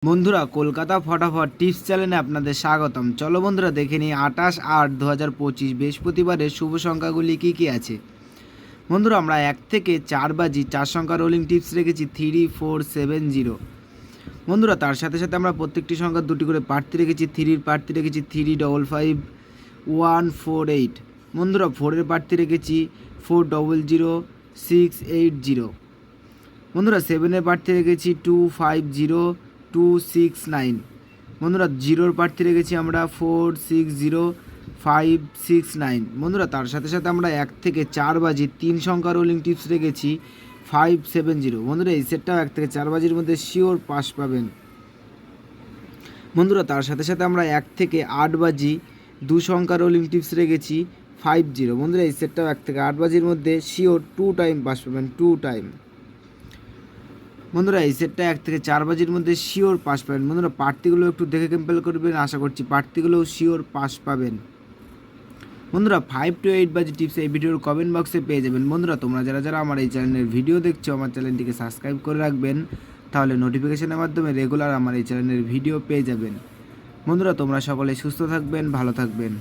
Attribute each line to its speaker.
Speaker 1: বন্ধুরা, কলকাতা ফটাফট টিপস চ্যানেলে আপনাদের স্বাগতম। চলো বন্ধুরা, দেখে নিই 28/8/2025 বৃহস্পতিবারের শুভ সংখ্যাগুলি কী কী আছে। বন্ধুরা, আমরা 1 থেকে 4 বাজি 4 সংখ্যা রোলিং টিপস রেখেছি 3470। বন্ধুরা, তার সাথে সাথে আমরা প্রত্যেকটি সংখ্যা দুটি করে প্রার্থী রেখেছি। 3-র প্রার্থী রেখেছি 355148। বন্ধুরা, 4-এর প্রার্থী রেখেছি 400680। বন্ধুরা, 7-এর প্রার্থী রেখেছি 250269। বন্ধুরা, 0-র প্রার্থী রেখেছি আমরা 460569। বন্ধুরা, তার সাথে সাথে আমরা 1 থেকে 4 বাজি 3 সংখ্যা রোলিং টিপস রেখেছি 570। বন্ধুরা, এই সেটটাও 1 থেকে 4 বাজির মধ্যে শিওর পাস পাবেন। বন্ধুরা, তার সাথে সাথে আমরা 1 থেকে 8 বাজি 2 সংখ্যা রোলিং টিপস রেখেছি 50। বন্ধুরা, এই সেটটাও 1 থেকে 8 বাজির মধ্যে শিওর 2 টাইম পাস পাবেন, 2 টাইম। বন্ধুরা, এই সেটটা 1 থেকে 4 বাজির মধ্যে শিওর পাস পাবেন। বন্ধুরা, প্রার্থীগুলো একটু দেখে কম্পেয়ার করবেন, আশা করছি প্রার্থীগুলোও শিওর পাস পাবেন। বন্ধুরা, 5 to 8 বাজি টিপস এই ভিডিওর কমেন্ট বক্সে পেয়ে যাবেন। বন্ধুরা, তোমরা যারা আমার এই চ্যানেলের ভিডিও দেখছো, আমার চ্যানেলটিকে সাবস্ক্রাইব করে রাখবেন, তাহলে নোটিফিকেশনের মাধ্যমে রেগুলার আমার এই চ্যানেলের ভিডিও পেয়ে যাবেন। বন্ধুরা, তোমরা সকলে সুস্থ থাকবেন, ভালো থাকবেন।